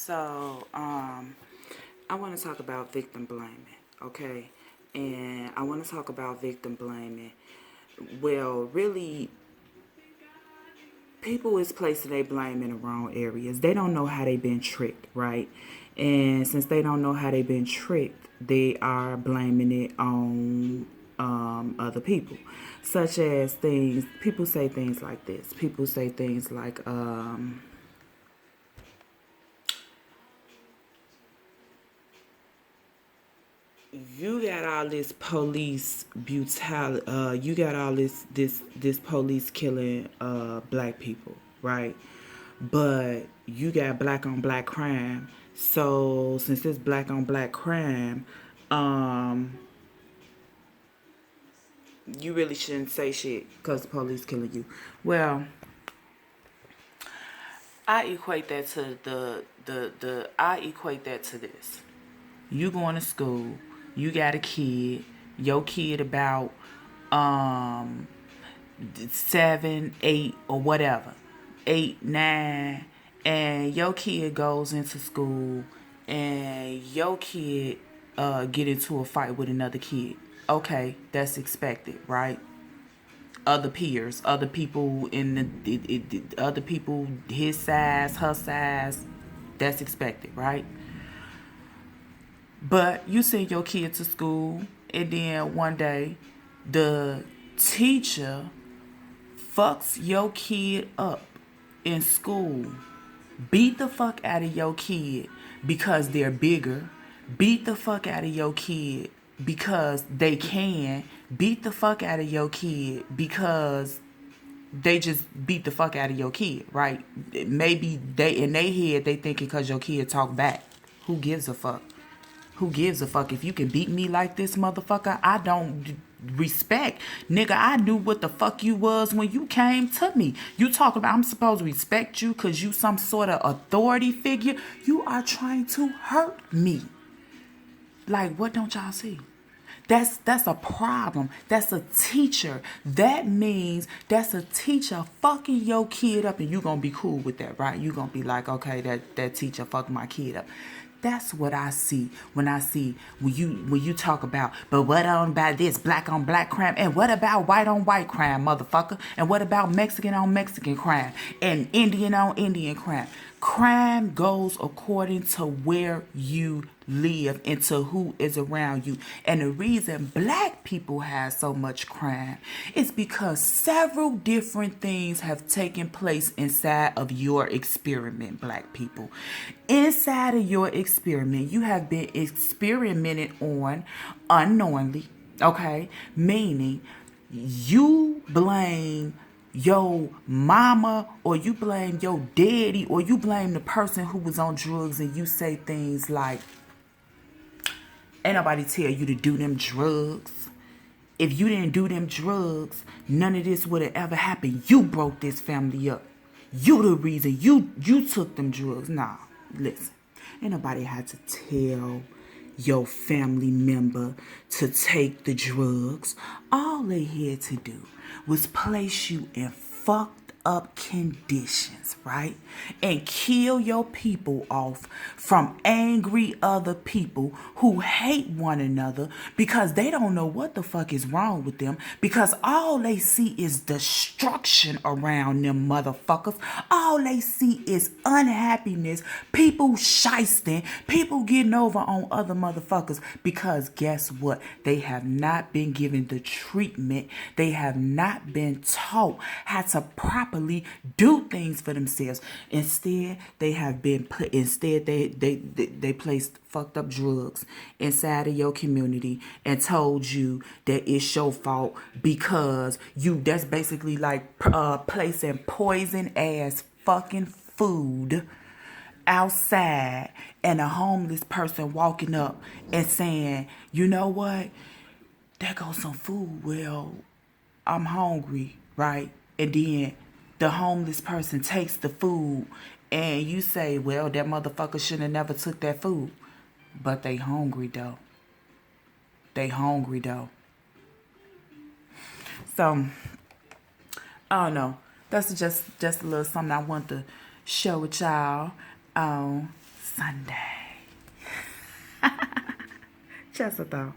I want to talk about victim blaming, okay? And I want to talk about victim blaming. Well, really, people is placing their blame in the wrong areas. They don't know how they've been tricked, right? And since they don't know how they've been tricked, they are blaming it on other people. Such as things, people say things like this. People say things like, you got all this police brutality. You got all this police killing black people, right? But you got black on black crime. So since it's black on black crime, um, you really shouldn't say shit because the police killing you. Well, I equate that to the I equate that to this. You going to school, you got a kid, your kid about um 7, 8 or whatever. 8, 9, and your kid goes into school and your kid get into a fight with another kid. Okay, that's expected, right? Other peers, other people in other people his size, her size, that's expected, right? But you send your kid to school, and then one day the teacher fucks your kid up in school, beat the fuck out of your kid because they're bigger, beat the fuck out of your kid because they can, beat the fuck out of your kid because they just beat the fuck out of your kid, right? Maybe they in their head they thinking because your kid talk back. Who gives a fuck? Who gives a fuck if you can beat me like this, motherfucker? I don't respect. Nigga, I knew what the fuck you was when you came to me. You talking about I'm supposed to respect you because you some sort of authority figure. You are trying to hurt me. Like, what don't y'all see? That's a problem. That's a teacher. That means that's a teacher fucking your kid up, and you gonna be cool with that, right? You gonna be like, okay, that teacher fucked my kid up. That's what I see when you talk about, but what about this black on black crime, and what about white on white crime, motherfucker, and what about Mexican on Mexican crime, and Indian on Indian crime. Crime goes according to where you live and to who is around you. And the reason black people have so much crime is because several different things have taken place inside of your experiment, black people. Inside of your experiment, you have been experimented on unknowingly, okay? Meaning you blame your mama, or you blame your daddy, or you blame the person who was on drugs, and you say things like, ain't nobody tell you to do them drugs. If you didn't do them drugs, none of this would have ever happened. You broke this family up. You the reason. You took them drugs. Nah, listen. Ain't nobody had to tell your family member to take the drugs. All they had to do was place you in fucked up conditions, right? And kill your people off from angry other people who hate one another because they don't know what the fuck is wrong with them, because all they see is destruction around them motherfuckers. All they see is unhappiness, people shysting, people getting over on other motherfuckers, because guess what? They have not been given the treatment. They have not been taught how to properly do things for themselves. Instead, they have been put. Instead, they placed fucked up drugs inside of your community and told you that it's your fault because you. That's basically like placing poison ass fucking food outside, and a homeless person walking up and saying, you know what? There goes some food. Well, I'm hungry, right? And then the homeless person takes the food, and you say, well, that motherfucker should have never took that food. But they hungry though. They hungry though. So I don't know. That's just a little something I want to share with y'all. Sunday. Just a thought.